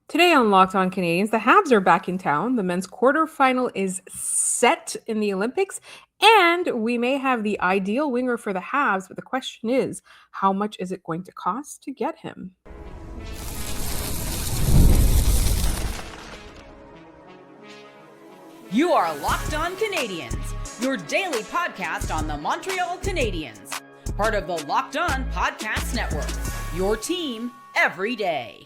Today on Locked On Canadians, the Habs are back in town. The men's quarterfinal is set in the Olympics, and we may have the ideal winger for the Habs, but the question is, how much is it going to cost to get him? You are Locked On Canadiens, your daily podcast on the Montreal Canadiens, part of the Locked On Podcast Network, your team every day.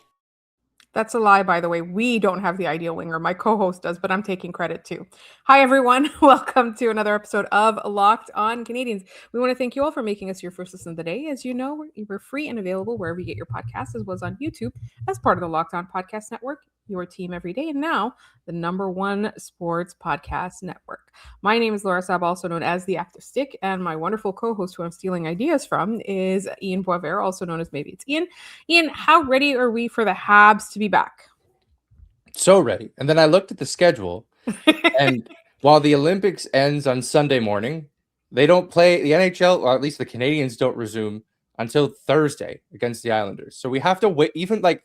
That's a lie, by the way. We don't have the ideal winger. My co-host does, but I'm taking credit too. Hi, everyone. Welcome to another episode of Locked On Canadians. We want to thank you all for making us your first listen of the day. As you know, we're free and available wherever you get your podcasts, as well as on YouTube as part of the Locked On Podcast Network, your team every day, and now the #1 sports podcast network. My name is Laura Saba, also known as the Active Stick, and my wonderful co-host who I'm stealing ideas from is Ian Boisvert, also known as Maybe It's Ian. Ian, how ready are we for the Habs to be back? So ready. And then I looked at the schedule, and while the Olympics ends on Sunday morning, they don't play the NHL, or at least the Canadiens don't resume until Thursday against the Islanders. So we have to wait. Even like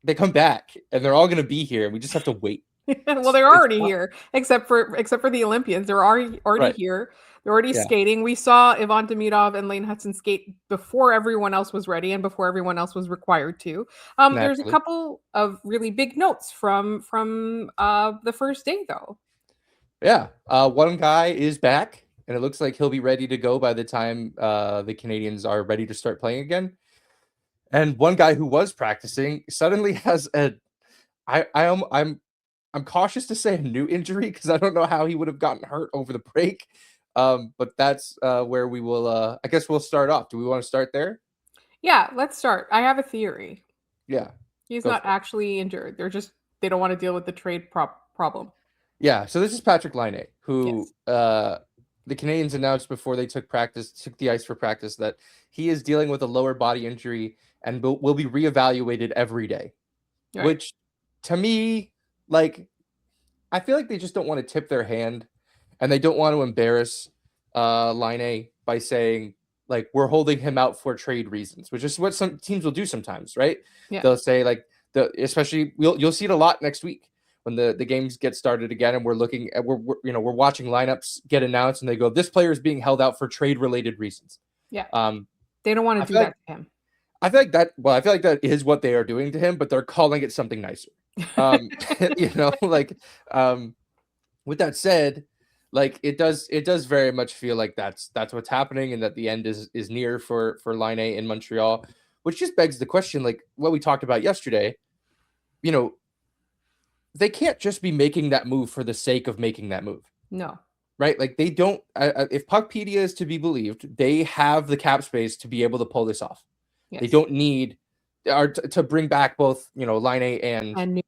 they come back and they're all going to be here. We just have to wait. Well, they're already here, except for the Olympians. They're already Right. here. They're already skating. We saw Ivan Demidov and Lane Hudson skate before everyone else was ready and before everyone else was required to. There's a Naturally. couple of really big notes from the first day, though. Yeah. One guy is back, and it looks like he'll be ready to go by the time the Canadiens are ready to start playing again. And one guy who was practicing suddenly has I'm cautious to say a new injury because I don't know how he would have gotten hurt over the break. But that's where we will. I guess we'll start off. Do we want to start there? Yeah, let's start. I have a theory. Yeah, He's go not for it. actually injured. They don't want to deal with the trade problem. Yeah. So this is Patrik Laine, who the Canadiens announced before they took the ice for practice, that he is dealing with a lower body injury and will be reevaluated every day. Right. Which, to me, like, I feel like they just don't want to tip their hand, and they don't want to embarrass Laine by saying, like, we're holding him out for trade reasons, which is what some teams will do sometimes, right? Yeah. They'll say, like, especially you'll see it a lot next week when the games get started again, and we're looking at we're watching lineups get announced, and they go, this player is being held out for trade related reasons. Yeah. Um, They don't want to do that to him. I feel like that is what they are doing to him, but they're calling it something nicer. With that said, like it does very much feel like that's what's happening, and that the end is near for Laine in Montreal, which just begs the question, like what we talked about yesterday. They can't just be making that move for the sake of making that move. No. Right? Like they don't. If Puckpedia is to be believed, they have the cap space to be able to pull this off. Yes. They don't need to bring back both, Laine and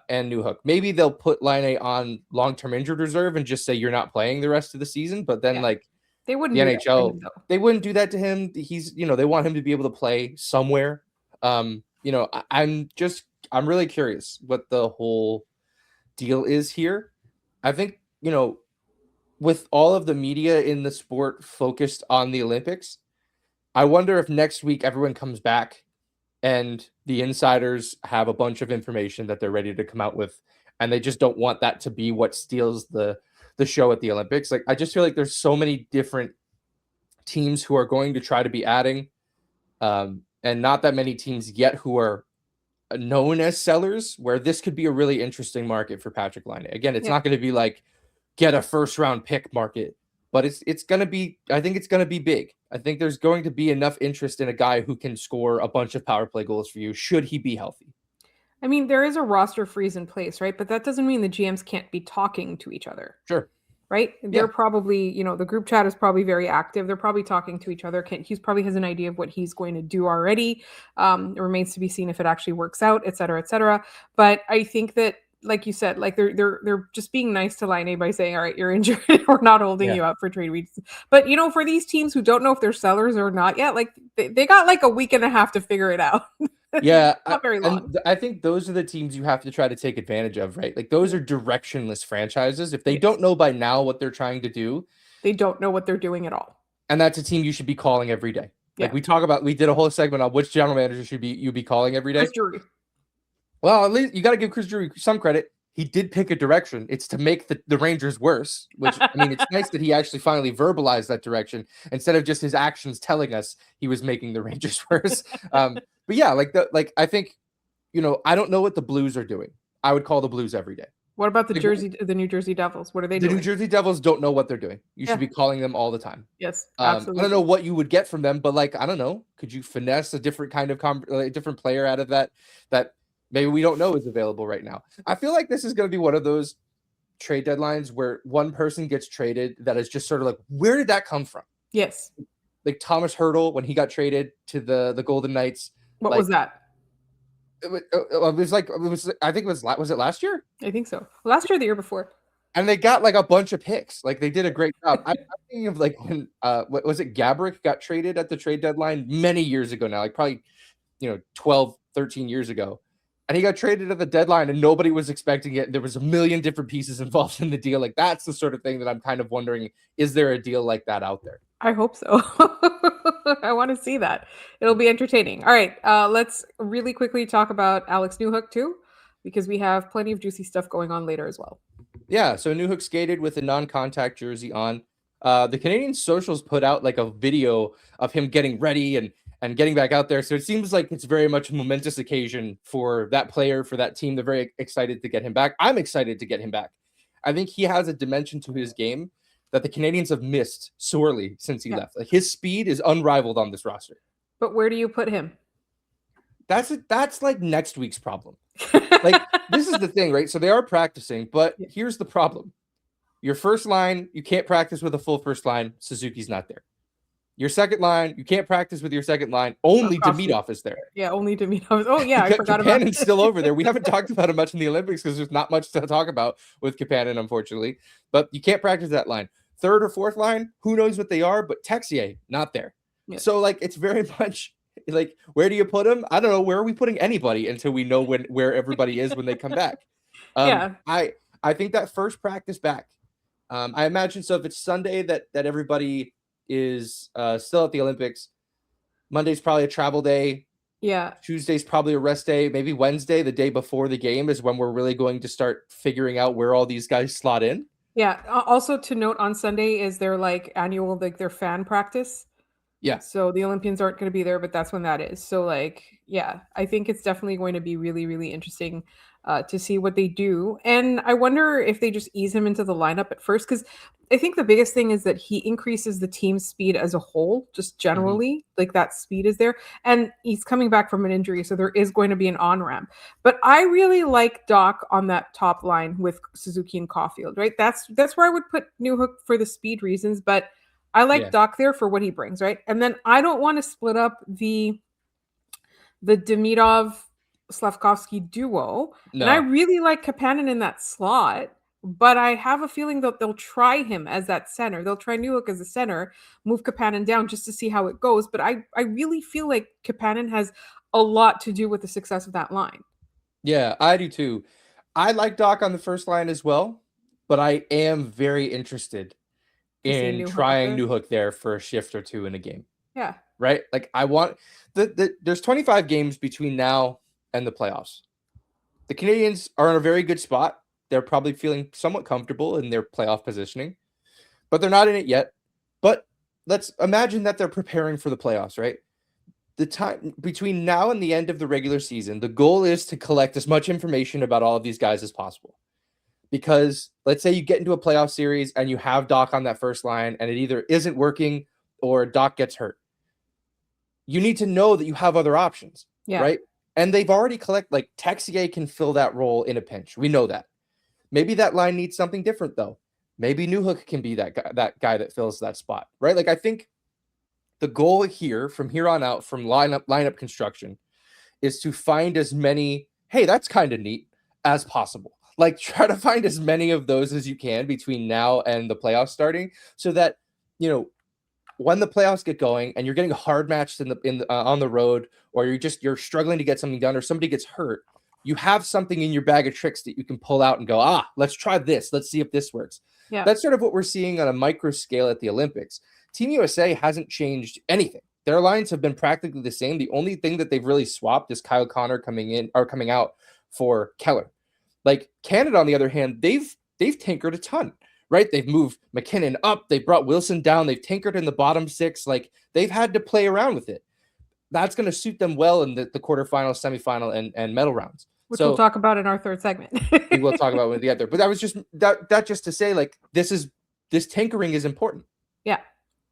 Newhook. Maybe they'll put Laine on long-term injured reserve and just say you're not playing the rest of the season. But then, they wouldn't. The NHL, they wouldn't do that to him. He's, they want him to be able to play somewhere. I'm really curious what the whole deal is here. I think, with all of the media in the sport focused on the Olympics, I wonder if next week everyone comes back and the insiders have a bunch of information that they're ready to come out with, and they just don't want that to be what steals the show at the Olympics. Like, I just feel like there's so many different teams who are going to try to be adding, and not that many teams yet who are known as sellers, where this could be a really interesting market for Patrik Laine. Again, it's not going to be like get a first round pick market, but it's going to be, I think it's going to be big. I think there's going to be enough interest in a guy who can score a bunch of power play goals for you, should he be healthy. I mean, there is a roster freeze in place, right? But that doesn't mean the GMs can't be talking to each other. Sure. Right? They're probably, the group chat is probably very active. They're probably talking to each other. He probably has an idea of what he's going to do already. It remains to be seen if it actually works out, et cetera, et cetera. But I think that, like you said, like they're just being nice to Laine by saying, all right, you're injured. We're not holding you out for trade reasons. But, for these teams who don't know if they're sellers or not yet, like they got like a week and a half to figure it out. Yeah. Not very long. I think those are the teams you have to try to take advantage of, right? Like those are directionless franchises. If they don't know by now what they're trying to do, they don't know what they're doing at all. And that's a team you should be calling every day. Like we did a whole segment on which general manager should you be calling every day. Drury. Well, at least you got to give Chris Drury some credit. He did pick a direction. It's to make the Rangers worse, which, I mean, it's nice that he actually finally verbalized that direction instead of just his actions telling us he was making the Rangers worse. But yeah, I think, I don't know what the Blues are doing. I would call the Blues every day. What about the New Jersey Devils? What are they doing? The New Jersey Devils don't know what they're doing. You should be calling them all the time. Yes, absolutely. I don't know what you would get from them, but I don't know. Could you finesse a different kind of different player out of that maybe we don't know is available right now? I feel like this is going to be one of those trade deadlines where one person gets traded that is just sort of like, where did that come from? Yes. Like Thomas Hertl when he got traded to the Golden Knights. What was that? It was I think was it last year? I think so. Last year, or the year before. And they got a bunch of picks. They did a great job. I'm thinking of when what was it? Gabrick got traded at the trade deadline many years ago now, probably 12, 13 years ago. And he got traded at the deadline and nobody was expecting it. There was a million different pieces involved in the deal. That's the sort of thing that I'm kind of wondering, is there a deal like that out there? I hope so. I want to see that. It'll be entertaining. All right. Let's really quickly talk about Alex Newhook too, because we have plenty of juicy stuff going on later as well. Yeah. So Newhook skated with a non-contact jersey on. The Canadian socials put out a video of him getting ready and getting back out there. So it seems like it's very much a momentous occasion for that player, for that team. They're very excited to get him back. I'm excited to get him back. I think he has a dimension to his game that the Canadiens have missed sorely since he left. His speed is unrivaled on this roster. But where do you put him? That's next week's problem. This is the thing, right? So they are practicing, but here's the problem. Your first line, you can't practice with a full first line. Suzuki's not there. Your second line, you can't practice with your second line. Only Demidov is there. Yeah, only Demidov. Oh, yeah, I forgot about Kapanen's still over there. We haven't talked about him much in the Olympics because there's not much to talk about with Kapanen, unfortunately. But you can't practice that line. Third or fourth line, who knows what they are, but Texier, not there. Yeah. So, it's very much where do you put him? I don't know. Where are we putting anybody until we know where everybody is when they come back? I think that first practice back, I imagine, so if it's Sunday that everybody is still at the Olympics, Monday's probably a travel day. Yeah. Tuesday's probably a rest day. Maybe Wednesday, the day before the game, is when we're really going to start figuring out where all these guys slot in. Yeah. Also to note, on Sunday is their annual, their fan practice. Yeah. So the Olympians aren't going to be there, but that's when that is. So yeah, I think it's definitely going to be really, really interesting to see what they do. And I wonder if they just ease him into the lineup at first, because I think the biggest thing is that he increases the team's speed as a whole, just generally, that speed is there. And he's coming back from an injury, so there is going to be an on-ramp. But I really like Doc on that top line with Suzuki and Caufield, right? That's where I would put Newhook for the speed reasons, but I like Doc there for what he brings, right? And then I don't want to split up the Demidov Slafkovsky duo. No. And I really like Kapanen in that slot, but I have a feeling that they'll try him as that center. They'll try Newhook as a center, move Kapanen down just to see how it goes. But I really feel like Kapanen has a lot to do with the success of that line. Yeah, I do too. I like Doc on the first line as well, but I am very interested in trying Newhook there for a shift or two in a game. Yeah. Right? I want there's 25 games between now and the playoffs. The Canadiens are in a very good spot. They're probably feeling somewhat comfortable in their playoff positioning, but they're not in it yet. But let's imagine that they're preparing for the playoffs, right? The time between now and the end of the regular season, the goal is to collect as much information about all of these guys as possible. Because let's say you get into a playoff series and you have Doc on that first line and it either isn't working or Doc gets hurt. You need to know that you have other options, right? And they've already collected, Texier can fill that role in a pinch. We know that. Maybe that line needs something different, though. Maybe Newhook can be that guy that fills that spot, right? I think the goal here, from here on out, from lineup construction, is to find as many, hey, that's kind of neat, as possible. Try to find as many of those as you can between now and the playoffs starting, so that, when the playoffs get going and you're getting hard matched on the road, or you're struggling to get something done, or somebody gets hurt, you have something in your bag of tricks that you can pull out and go, let's try this. Let's see if this works. Yeah. That's sort of what we're seeing on a micro scale at the Olympics. Team USA hasn't changed anything. Their lines have been practically the same. The only thing that they've really swapped is Kyle Connor coming out for Keller. Like Canada, on the other hand, they've tinkered a ton, right? They've moved McKinnon up, they brought Wilson down, they've tinkered in the bottom six. Like they've had to play around with it. That's going to suit them well in the quarterfinal, semifinal, and medal rounds. Which we'll talk about in our third segment. We will talk about when we get there. But that was just that just to say, like, this tinkering is important. Yeah.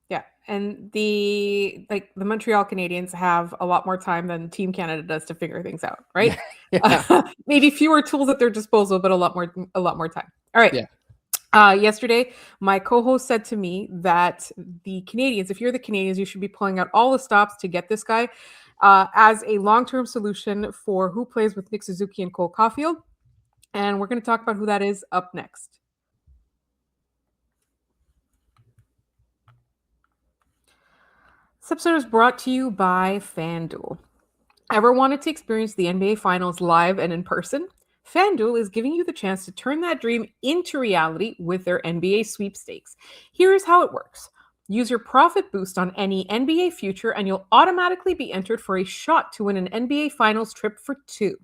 Yeah. And the Montreal Canadiens have a lot more time than Team Canada does to figure things out, right? Yeah. Maybe fewer tools at their disposal, but a lot more time. All right. Yeah. Yesterday, my co-host said to me that the Canadiens, if you're the Canadiens, you should be pulling out all the stops to get this guy as a long-term solution for who plays with Nick Suzuki and Cole Caufield. And we're going to talk about who that is up next. This episode is brought to you by FanDuel. Ever wanted to experience the NBA Finals live and in person? FanDuel is giving you the chance to turn that dream into reality with their NBA sweepstakes. Here's how it works. Use your profit boost on any NBA future and you'll automatically be entered for a shot to win an NBA Finals trip for 2.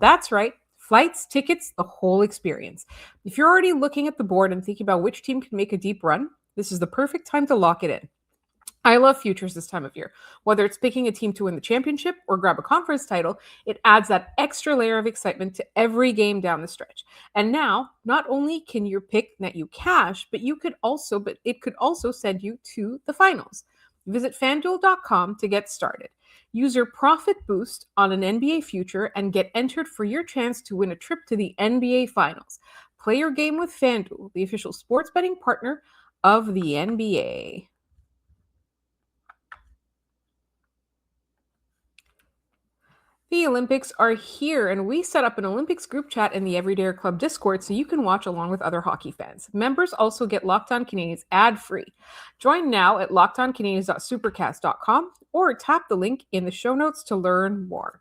That's right. Flights, tickets, the whole experience. If you're already looking at the board and thinking about which team can make a deep run, this is the perfect time to lock it in. I love futures this time of year. Whether it's picking a team to win the championship or grab a conference title, it adds that extra layer of excitement to every game down the stretch. And now, not only can your pick net you cash, but it could also send you to the finals. Visit FanDuel.com to get started. Use your profit boost on an NBA future and get entered for your chance to win a trip to the NBA Finals. Play your game with FanDuel, the official sports betting partner of the NBA. The Olympics are here, and we set up an Olympics group chat in the Everydayer Club Discord so you can watch along with other hockey fans. Members also get Locked On Canadiens ad-free. Join now at lockedoncanadiens.supercast.com or tap the link in the show notes to learn more.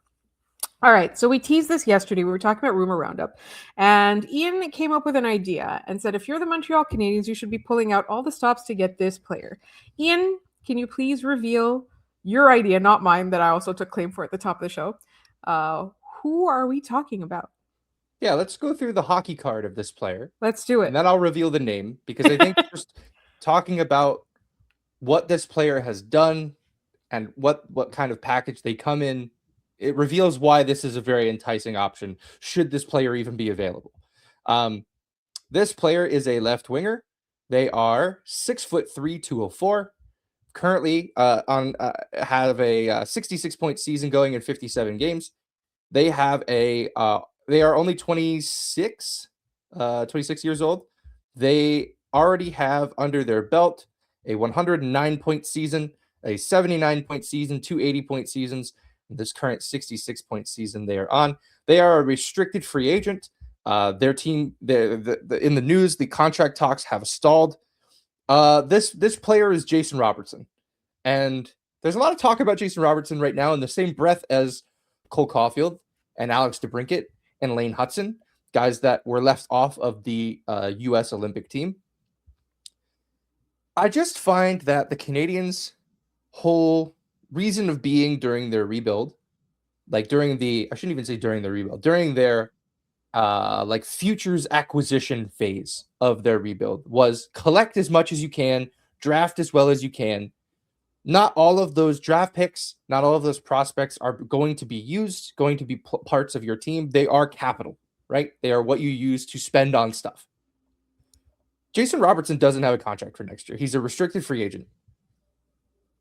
All right, so we teased this yesterday. We were talking about Rumor Roundup, and Ian came up with an idea and said, if you're the Montreal Canadiens, you should be pulling out all the stops to get this player. Ian, can you please reveal your idea, not mine, that I also took claim for at the top of the show? Who are we talking about? Yeah, let's go through the hockey card of this player. Let's do it. And then I'll reveal the name, because I think just talking about what this player has done and what kind of package they come in, it reveals why this is a very enticing option, should this player even be available. This player is a left winger. They are 6'3", 204. Currently have a 66-point season going in 57 games. They have they are only 26 years old. They already have under their belt a 109-point season, a 79-point season, 2 80-point seasons. This current 66-point season they are on. They are a restricted free agent. Their team, in the news, the contract talks have stalled. This player is Jason Robertson, and there's a lot of talk about Jason Robertson right now in the same breath as Cole Caufield and Alex DeBrincat and Lane Hutson, guys that were left off of the U.S. Olympic team. I just find that the Canadiens' whole reason of being during their rebuild, during their futures acquisition phase of their rebuild, was collect as much as you can, draft as well as you can. Not all of those draft picks, not all of those prospects are going to be parts of your team. They are capital, right? They are what you use to spend on stuff. Jason Robertson doesn't have a contract for next year. He's a restricted free agent.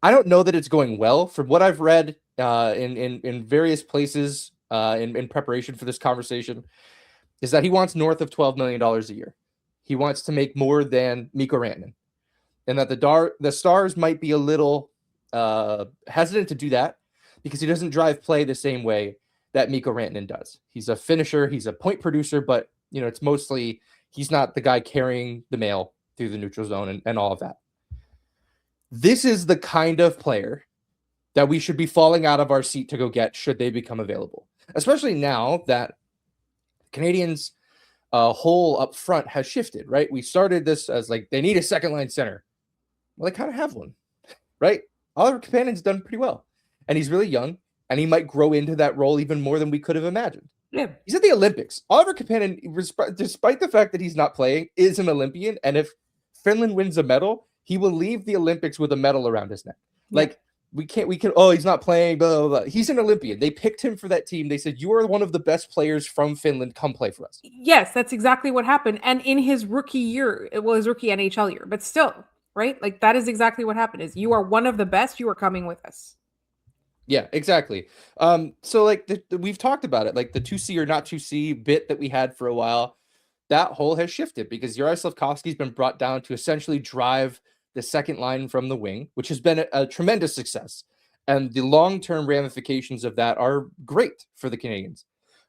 I don't know that it's going well. From what I've read in various places in preparation for this conversation, is that he wants north of $12 million a year. He wants to make more than Mikko Rantanen. And that the Stars might be a little hesitant to do that because he doesn't drive play the same way that Mikko Rantanen does. He's a finisher, he's a point producer, but it's mostly he's not the guy carrying the mail through the neutral zone and all of that. This is the kind of player that we should be falling out of our seat to go get should they become available. Especially now that Canadians' whole up front has shifted, right? We started this as they need a second line center. Well, they kind of have one, right? Oliver Kapanen's done pretty well. And he's really young, and he might grow into that role even more than we could have imagined. Yeah. He's at the Olympics. Oliver Kapanen, despite the fact that he's not playing, is an Olympian. And if Finland wins a medal, he will leave the Olympics with a medal around his neck. Yeah. Like, oh, he's not playing, blah, blah, blah. He's an Olympian. They picked him for that team. They said, you are one of the best players from Finland. Come play for us. Yes, that's exactly what happened. And in his rookie year, his rookie NHL year, but still, right? Like, that is exactly what happened is you are one of the best. You are coming with us. Yeah, exactly. So like we've talked about it, like the 2C or not 2C bit that we had for a while, that whole has shifted because Juraj Slafkovsky has been brought down to essentially drive the second line from the wing, which has been a tremendous success. And the long-term ramifications of that are great for the Canadiens.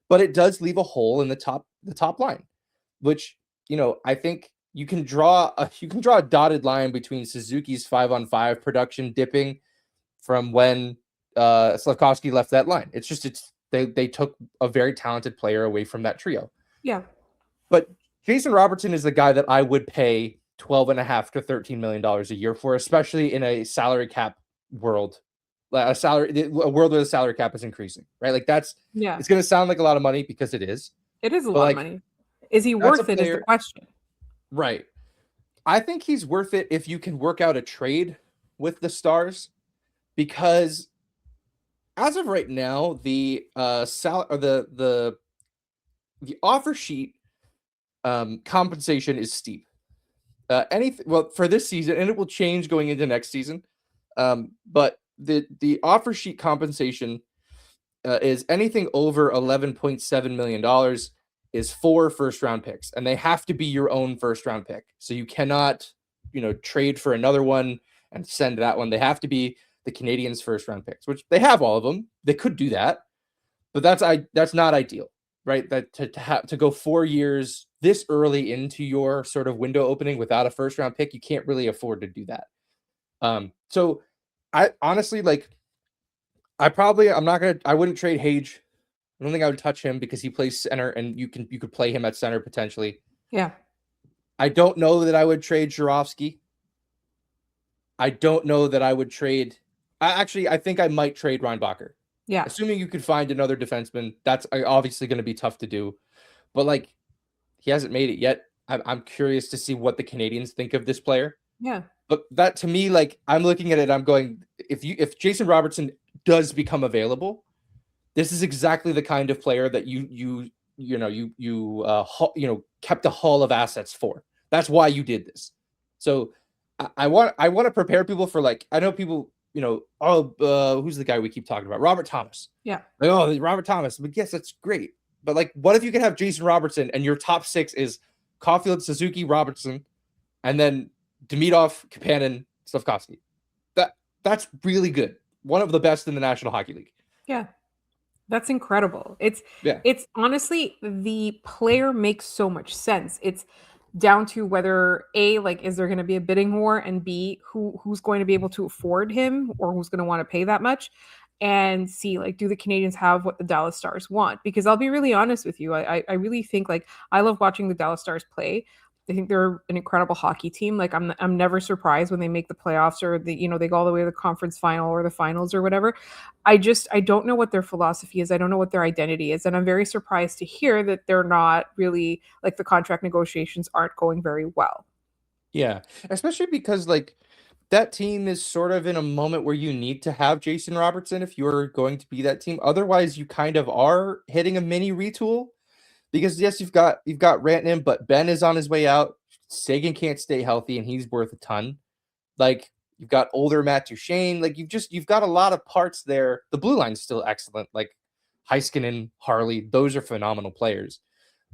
But it does leave a hole in the top line, which, I think you can draw a dotted line between Suzuki's 5-on-5 production dipping from when Slafkovsky left that line. They took a very talented player away from that trio. Yeah. But Jason Robertson is the guy that I would pay $12.5 to $13 million a year for, especially in a salary cap world, a world where the salary cap is increasing, right? Like it's going to sound like a lot of money because it is. It is a lot of money. Is he worth it is the question. Right. I think he's worth it if you can work out a trade with the Stars, because as of right now, the offer sheet compensation is steep. For this season, and it will change going into next season. But the offer sheet compensation is anything over $11.7 million is 4 first-round picks, and they have to be your own first-round pick. So you cannot, trade for another one and send that one. They have to be the Canadiens' first-round picks, which they have all of them. They could do that, but that's not ideal, right? That to go 4 years this early into your sort of window opening without a first-round pick, you can't really afford to do that. So I honestly I wouldn't trade Hage. I don't think I would touch him because he plays center and you could play him at center potentially. Yeah. I don't know that I would trade Jurovsky. I don't know that I would trade. I think I might trade Reinbacher. Yeah. Assuming you could find another defenseman, that's obviously going to be tough to do. But he hasn't made it yet. I'm curious to see what the Canadiens think of this player. Yeah. But that to me, I'm looking at it, I'm going, if Jason Robertson does become available, this is exactly the kind of player that you kept a haul of assets for. That's why you did this. So I want to prepare people for I know people, who's the guy we keep talking about? Robert Thomas. Yeah. Robert Thomas. But yes, that's great. But what if you could have Jason Robertson and your top 6 is Caufield, Suzuki, Robertson, and then Demidov, Kapanen, Slafkovsky? That's really good. One of the best in the National Hockey League. Yeah. That's incredible. It's honestly, the player makes so much sense. It's down to whether A, is there going to be a bidding war, and B, who's going to be able to afford him or who's going to want to pay that much, and C, do the Canadiens have what the Dallas Stars want? Because I'll be really honest with you, I really think I love watching the Dallas Stars play. I think they're an incredible hockey team. I'm never surprised when they make the playoffs or they go all the way to the conference final or the finals or whatever. I don't know what their philosophy is. I don't know what their identity is. And I'm very surprised to hear that they're not really the contract negotiations aren't going very well. Yeah. Especially because that team is sort of in a moment where you need to have Jason Robertson if you're going to be that team. Otherwise you kind of are hitting a mini retool. Because yes, you've got Rantanen, but Ben is on his way out. Sagan can't stay healthy, and he's worth a ton. You've got older Matt Duchene. You've got a lot of parts there. The blue line's still excellent. Heiskanen, Harley, those are phenomenal players.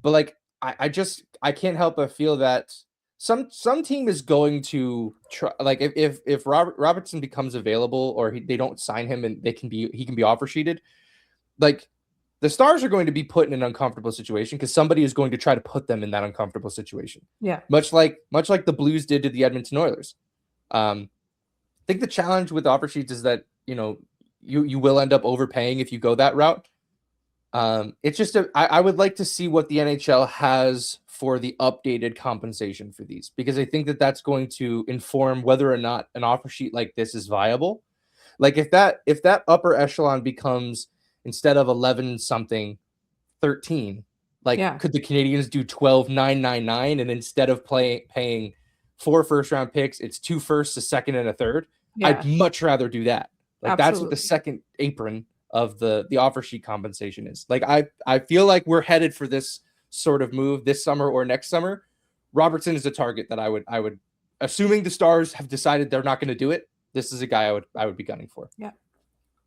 But I can't help but feel that some team is going to try. If Robertson becomes available or they don't sign him and he can be offer sheeted, the Stars are going to be put in an uncomfortable situation because somebody is going to try to put them in that uncomfortable situation. Yeah. Much like the Blues did to the Edmonton Oilers. I think the challenge with offer sheets is that, you will end up overpaying if you go that route. It's just I would like to see what the NHL has for the updated compensation for these, because I think that that's going to inform whether or not an offer sheet like this is viable. If that upper echelon becomes, instead of 11 something, 13. Like, could the Canadiens do 12-9-9-9, and instead of paying 4 first-round picks, it's 2 firsts, a second, and a third? Yeah. I'd much rather do that. Like, that's what the second apron of the offer sheet compensation is. Like, I feel like we're headed for this sort of move this summer or next summer. Robertson is a target that I would, assuming the Stars have decided they're not going to do it, this is a guy I would be gunning for. Yeah.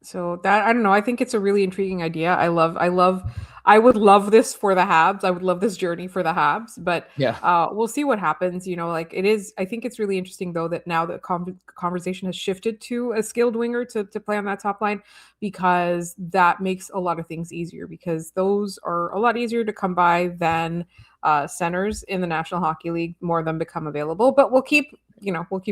So that, I don't know. I think it's a really intriguing idea. I would love this for the Habs. I would love this journey for the Habs, but we'll see what happens. You know, like it is, I think it's really interesting though, that now the conversation has shifted to a skilled winger to play on that top line, because that makes a lot of things easier, because those are a lot easier to come by than centers in the National Hockey League. More of them become available, but we'll keep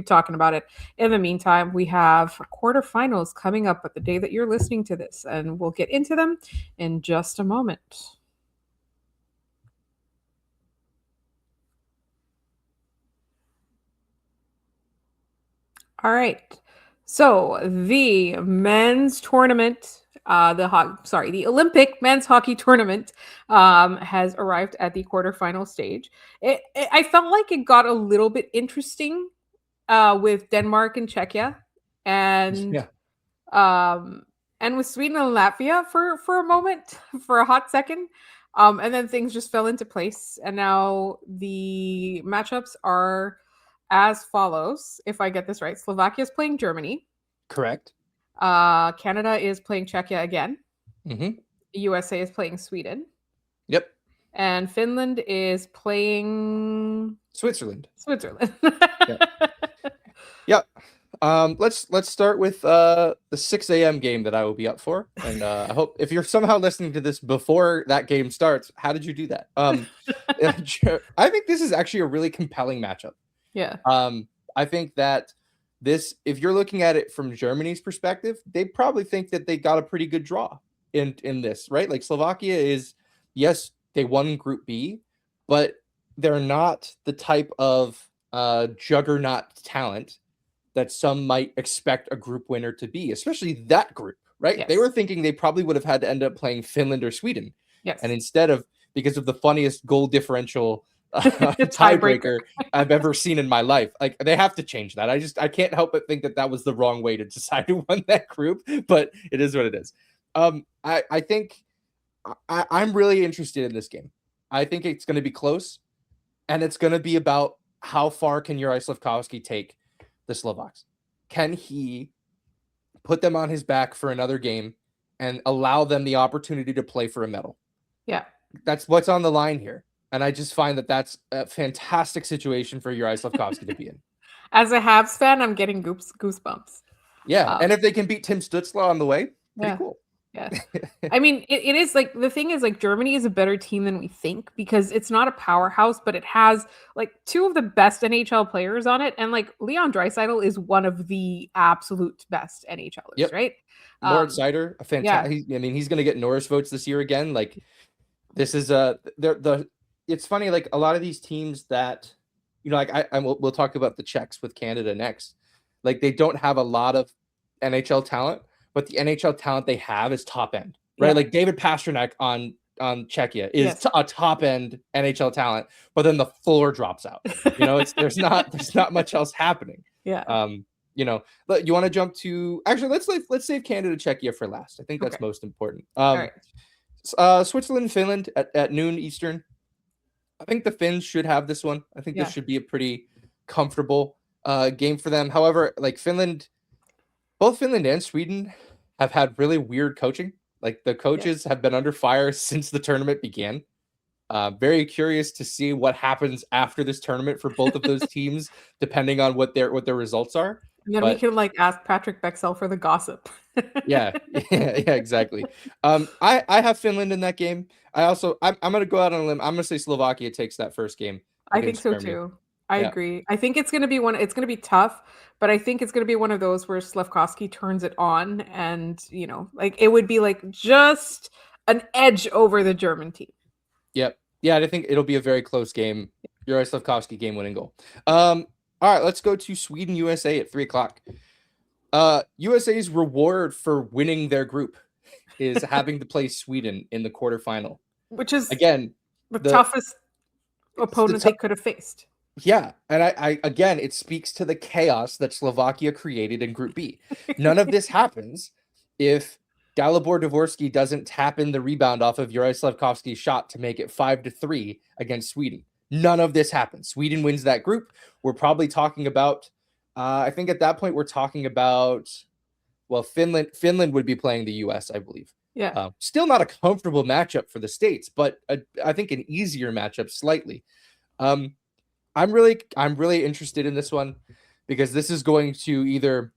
talking about it. In the meantime, we have quarterfinals coming up at the day that you're listening to this, and we'll get into them in just a moment. All right. So the men's tournament, the Olympic men's hockey tournament has arrived at the quarterfinal stage. I felt like it got a little bit interesting with Denmark and Czechia, and with Sweden and Latvia for a moment, for a hot second, and then things just fell into place. And now the matchups are as follows, if I get this right. Slovakia is playing Germany. Correct. Canada is playing Czechia again. Mm-hmm. USA is playing Sweden. Yep. And Finland is playing Switzerland. Yeah. Let's start with the 6 a.m. game that I will be up for, and I hope if you're somehow listening to this before that game starts, how did you do that? I think this is actually a really compelling matchup. Yeah. I think that this, if you're looking at it from Germany's perspective, they probably think that they got a pretty good draw in this, right? Like, Slovakia is, yes, they won Group B, but they're not the type of juggernaut talent that some might expect a group winner to be, especially that group, right? Yes. They were thinking they probably would have had to end up playing Finland or Sweden. Yes. And instead of, because of the funniest goal differential tiebreaker I've ever seen in my life, like, they have to change that. I can't help but think that was the wrong way to decide who won that group, but it is what it is. I think I'm really interested in this game. I think it's going to be close, and it's going to be about how far can Juraj Slafkovsky take the Slovaks. Can he put them on his back for another game and allow them the opportunity to play for a medal? Yeah. That's what's on the line here. And I just find that that's a fantastic situation for Juraj Slafkovsky to be in. As a Habs fan, I'm getting goosebumps. Yeah. And if they can beat Tim Stützle on the way, pretty cool. Yeah. I mean, it is like, the thing is, like, Germany is a better team than we think, because it's not a powerhouse, but it has like 2 of the best NHL players on it. And like, Leon Draisaitl is one of the absolute best NHLers, right? Moritz Seider, a fantastic. I mean, he's going to get Norris votes this year again. Like, this is it's funny, like, a lot of these teams that, you know, like we'll talk about the Czechs with Canada next. Like, they don't have a lot of NHL talent, but the NHL talent they have is top end, right? Yeah. Like, David Pastrnak on Czechia is a top end NHL talent, but then the floor drops out. You know, there's not much else happening. Yeah. You know, but you want to jump to, actually, let's save Canada Czechia for last. I think that's most important. All right. Switzerland, Finland at noon Eastern. I think the Finns should have this one. I think this should be a pretty comfortable game for them. However, like, both Finland and Sweden have had really weird coaching. Like, the coaches have been under fire since the tournament began. Very curious to see what happens after this tournament for both of those teams, depending on what their results are. And then we can, like, ask Patrick Bexell for the gossip. yeah, exactly. I have Finland in that game. I'm going to go out on a limb. I'm going to say Slovakia takes that first game. I think so too. I agree. I think it's going to be it's going to be tough, but I think it's going to be one of those where Slafkovsky turns it on, and, you know, like, it would be like just an edge over the German team. Yep. Yeah, I think it'll be a very close game. Juraj Slafkovsky game-winning goal. All right, let's go to Sweden, USA at 3:00. USA's reward for winning their group is having to play Sweden in the quarterfinal. which is Again, the toughest opponent they could have faced. Yeah, and I again, it speaks to the chaos that Slovakia created in Group B. None of this happens if Dalibor Dvorsky doesn't tap in the rebound off of Juraj Slafkovsky's shot to make it 5-3 against Sweden. None of this happens. Sweden wins that group. We're probably talking about, I think at that point we're talking about, well, Finland would be playing the US, I believe. Yeah. Still not a comfortable matchup for the States, but I think an easier matchup slightly. I'm really interested in this one because this is going to either,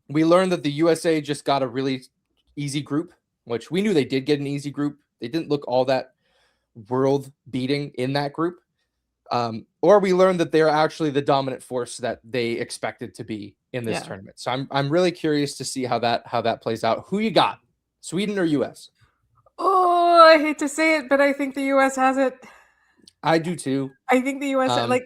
we learned that the USA just got a really easy group, which we knew they did get an easy group. They didn't look all that world beating in that group. Or we learned that they're actually the dominant force that they expected to be in this tournament. So I'm really curious to see how that plays out. Who you got? Sweden or US? Oh, I hate to say it, but I think the US has it. I do too. I think the US,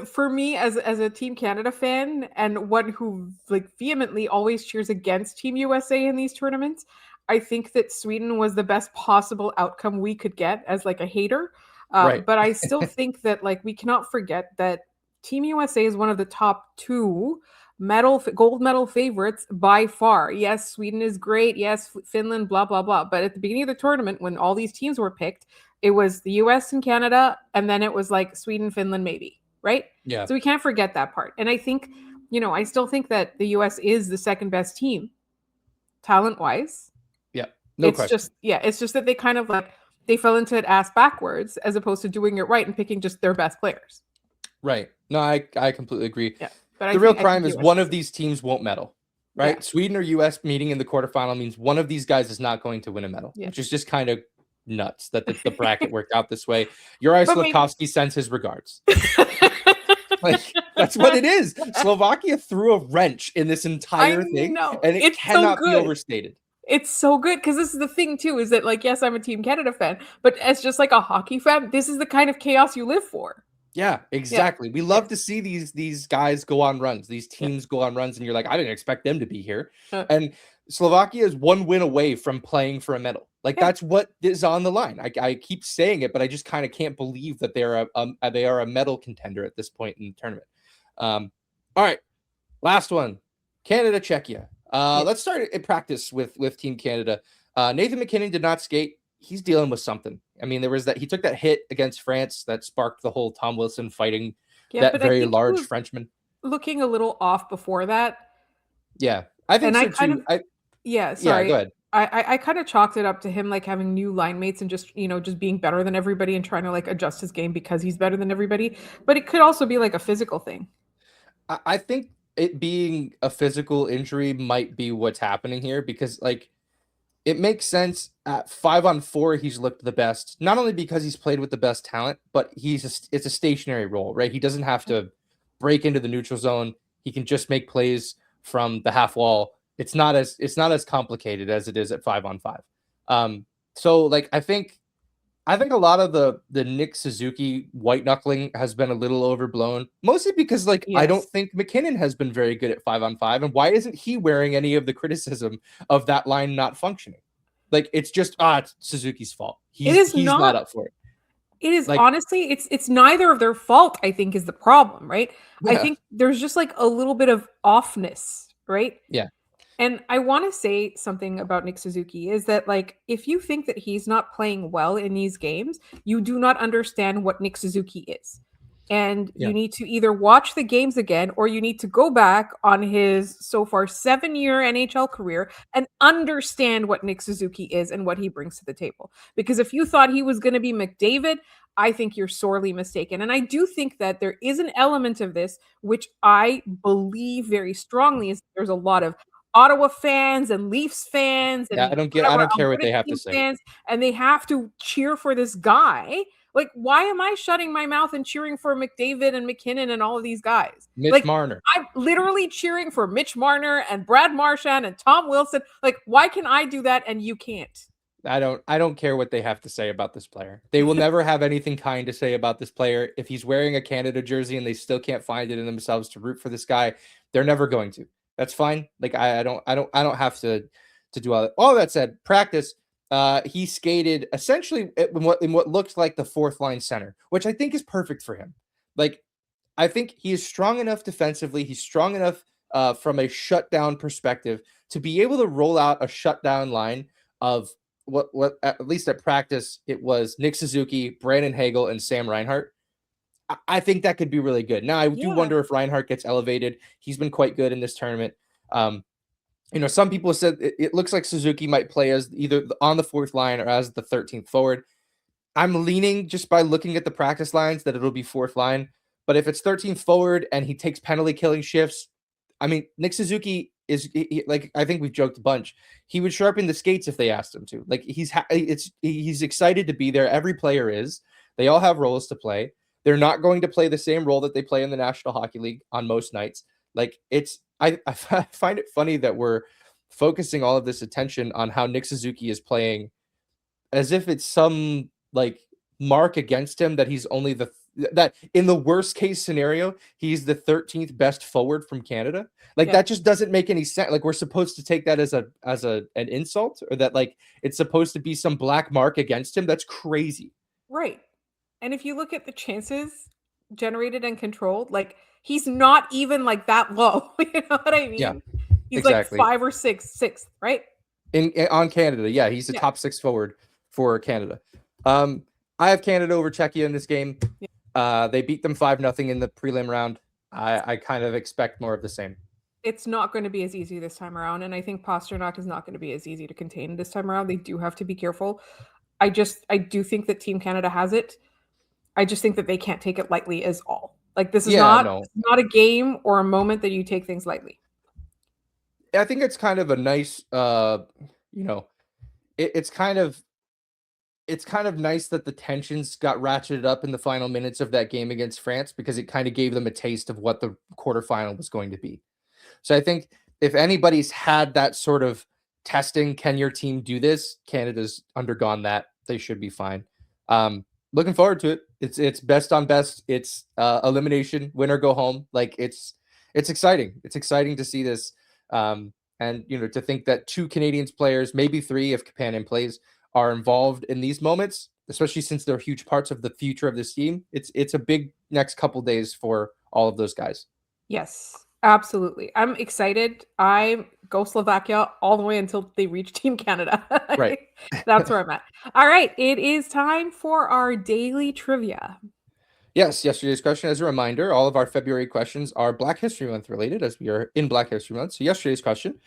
for me as a Team Canada fan and one who like vehemently always cheers against Team USA in these tournaments, I think that Sweden was the best possible outcome we could get as like a hater. Right. But I still think that like we cannot forget that Team USA is one of the top 2 gold medal favorites by far. Yes, Sweden is great. Yes, Finland, blah, blah, blah. But at the beginning of the tournament, when all these teams were picked, it was the US and Canada, and then it was like Sweden, Finland, maybe, right? Yeah. So we can't forget that part. And I think, I still think that the US is the second best team, talent-wise. Yeah, no question. It's just that they kind of like, they fell into it ass backwards as opposed to doing it right and picking just their best players. Right. No, I completely agree. Yeah. But the real crime is one of these teams won't medal, right? Yeah. Sweden or US meeting in the quarterfinal means one of these guys is not going to win a medal, which is just kind of nuts that the bracket worked out this way. Juraj Slafkovsky sends his regards. Like, that's what it is. Slovakia threw a wrench in this entire thing, and it cannot be overstated. It's so good because this is the thing too, is that like, yes, I'm a Team Canada fan, but as just like a hockey fan, this is the kind of chaos you live for. Yeah, exactly. Yeah. We love to see these guys go on runs, these teams go on runs, and you're like, I didn't expect them to be here. And Slovakia is one win away from playing for a medal. Like that's what is on the line. I keep saying it, but I just kind of can't believe that they are a medal contender at this point in the tournament. All right, last one, Canada, Czechia. Let's start at practice with Team Canada. Nathan MacKinnon did not skate. He's dealing with something. I mean, there was he took that hit against France that sparked the whole Tom Wilson fighting that very large Frenchman. Looking a little off before that. Yeah, I think so too. Sorry. Yeah, go ahead. I kind of chalked it up to him like having new line mates and just being better than everybody and trying to like adjust his game because he's better than everybody. But it could also be like a physical thing. I think it being a physical injury might be what's happening here because like it makes sense at 5-on-4 he's looked the best, not only because he's played with the best talent, but it's a stationary role, right? He doesn't have to break into the neutral zone. He can just make plays from the half wall. It's not as complicated as it is at 5-on-5. So like I think a lot of the Nick Suzuki white knuckling has been a little overblown, mostly because like I don't think MacKinnon has been very good at 5-on-5, and why isn't he wearing any of the criticism of that line not functioning? Like it's just it's Suzuki's fault. He's not up for it. It is like, honestly, it's neither of their fault. I think is the problem, right? Yeah. I think there's just like a little bit of offness, right? Yeah. And I want to say something about Nick Suzuki is that, like, if you think that he's not playing well in these games, you do not understand what Nick Suzuki is. And you need to either watch the games again or you need to go back on his so far 7-year NHL career and understand what Nick Suzuki is and what he brings to the table. Because if you thought he was going to be McDavid, I think you're sorely mistaken. And I do think that there is an element of this, which I believe very strongly is there's a lot of Ottawa fans and Leafs fans and I don't care what they have to say. Fans, and they have to cheer for this guy. Like, why am I shutting my mouth and cheering for McDavid and McKinnon and all of these guys? Mitch Marner. I'm literally cheering for Mitch Marner and Brad Marchand and Tom Wilson. Like, why can I do that and you can't? I don't care what they have to say about this player. They will never have anything kind to say about this player. If he's wearing a Canada jersey and they still can't find it in themselves to root for this guy, they're never going to. That's fine. Like I don't have to do all that. All that said, practice. he skated essentially in what looked like the fourth line center, which I think is perfect for him. Like, I think he is strong enough defensively. He's strong enough from a shutdown perspective to be able to roll out a shutdown line of what at least at practice it was Nick Suzuki, Brandon Hagel, and Sam Reinhart. I think that could be really good. Now I do wonder if Reinhart gets elevated. He's been quite good in this tournament. Some people said it looks like Suzuki might play as either on the fourth line or as the 13th forward. I'm leaning just by looking at the practice lines that it'll be fourth line. But if it's 13th forward and he takes penalty killing shifts, I mean, Nick Suzuki is like, I think we've joked a bunch. He would sharpen the skates if they asked him to. Like he's excited to be there. Every player is. They all have roles to play. They're not going to play the same role that they play in the National Hockey League on most nights. Like I find it funny that we're focusing all of this attention on how Nick Suzuki is playing as if it's some like mark against him that he's only that in the worst case scenario, he's the 13th best forward from Canada. Like that just doesn't make any sense. Like we're supposed to take that as an insult, or that like it's supposed to be some black mark against him. That's crazy. Right. And if you look at the chances generated and controlled, like he's not even like that low. You know what I mean? Yeah, he's exactly. like 5 or 6th, right? On Canada. Yeah, he's the top 6 forward for Canada. I have Canada over Czechia in this game. Yeah. They beat them 5-0 in the prelim round. I kind of expect more of the same. It's not going to be as easy this time around, and I think Pasternak is not going to be as easy to contain this time around. They do have to be careful. I do think that Team Canada has it. I just think that they can't take it lightly as all. Like this is not a game or a moment that you take things lightly. I think it's kind of a nice, it's kind of nice that the tensions got ratcheted up in the final minutes of that game against France, because it kind of gave them a taste of what the quarterfinal was going to be. So I think if anybody's had that sort of testing, can your team do this? Canada's undergone that. They should be fine. Looking forward to it. It's best on best. It's elimination, win or go home. Like it's exciting. It's exciting to see this. And to think that 2 Canadiens players, maybe 3 if Kapanen plays, are involved in these moments, especially since they're huge parts of the future of this team. It's a big next couple days for all of those guys. Yes, absolutely. I'm excited. I go Slovakia all the way until they reach Team Canada. Right. That's where I'm at. All right. It is time for our daily trivia. Yes, yesterday's question. As a reminder, all of our February questions are Black History Month related, as we are in Black History Month. So yesterday's question: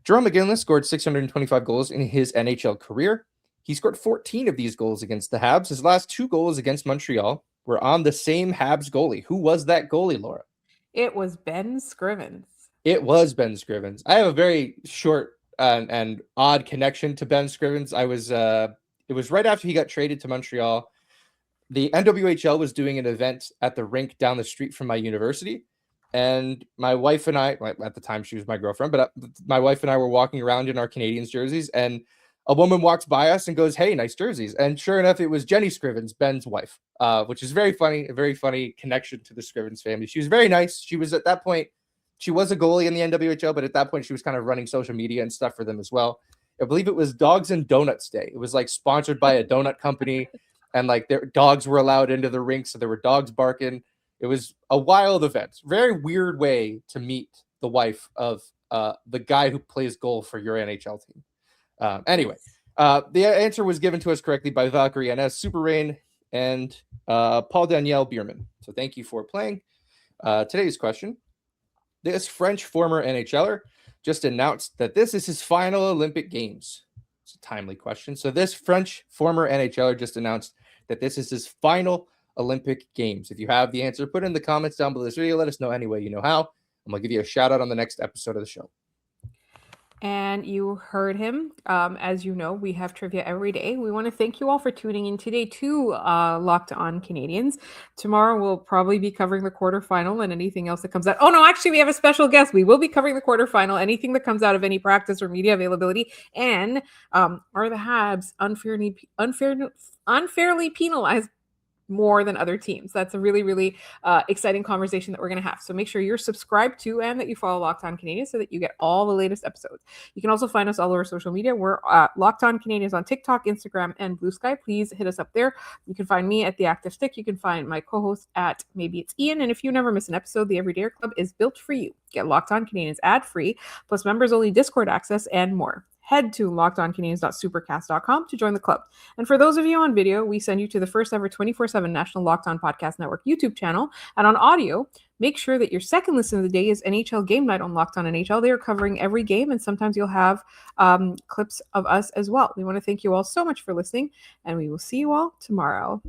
Jarome Iginla scored 625 goals in his NHL career. He scored 14 of these goals against the Habs. His last 2 goals against Montreal were on the same Habs goalie. Who was that goalie, Laura? It was Ben Scrivens. It was Ben Scrivens. I have a very short and odd connection to Ben Scrivens. It was right after he got traded to Montreal. The NWHL was doing an event at the rink down the street from my university. And my wife and I, at the time she was my girlfriend, but my wife and I were walking around in our Canadiens jerseys, and a woman walks by us and goes, "Hey, nice jerseys." And sure enough, it was Jenny Scrivens, Ben's wife, which is very funny, a very funny connection to the Scrivens family. She was very nice. She was at that point, she was a goalie in the NWHL, but at that point she was kind of running social media and stuff for them as well. I believe it was Dogs and Donuts Day. It was like sponsored by a donut company, and like their dogs were allowed into the rink, so there were dogs barking. It was a wild event. Very weird way to meet the wife of the guy who plays goal for your NHL team. Anyway, the answer was given to us correctly by Valkyrie Ns, Super Rain, and Paul Daniel Bierman. So thank you for playing. Today's question: this French former NHLer just announced that this is his final Olympic Games. It's a timely question. So this French former NHLer just announced that this is his final Olympic Games. If you have the answer, put it in the comments down below this video. Let us know any way you know how. I'm going to give you a shout out on the next episode of the show. And you heard him. As you know, we have trivia every day. We want to thank you all for tuning in today to Locked On Canadiens. Tomorrow we'll probably be covering the quarterfinal and anything else that comes out. Oh no, actually we have a special guest. We will be covering the quarterfinal, anything that comes out of any practice or media availability. And are the Habs unfairly penalized more than other teams. That's a really, really exciting conversation that we're going to have. So make sure you're subscribed to and that you follow Locked On Canadiens so that you get all the latest episodes. You can also find us all over social media. We're Locked On Canadiens on TikTok, Instagram, and Blue Sky. Please hit us up there. You can find me at The Active Stick. You can find my co-host at Maybe It's Ian. And if you never miss an episode, the Everydayer Club is built for you. Get Locked On Canadiens ad-free, plus members-only Discord access and more. Head to lockedoncanadiens.supercast.com to join the club. And for those of you on video, we send you to the first ever 24/7 National Locked On Podcast Network YouTube channel. And on audio, make sure that your second listen of the day is NHL Game Night on Locked On NHL. They are covering every game, and sometimes you'll have clips of us as well. We want to thank you all so much for listening, and we will see you all tomorrow.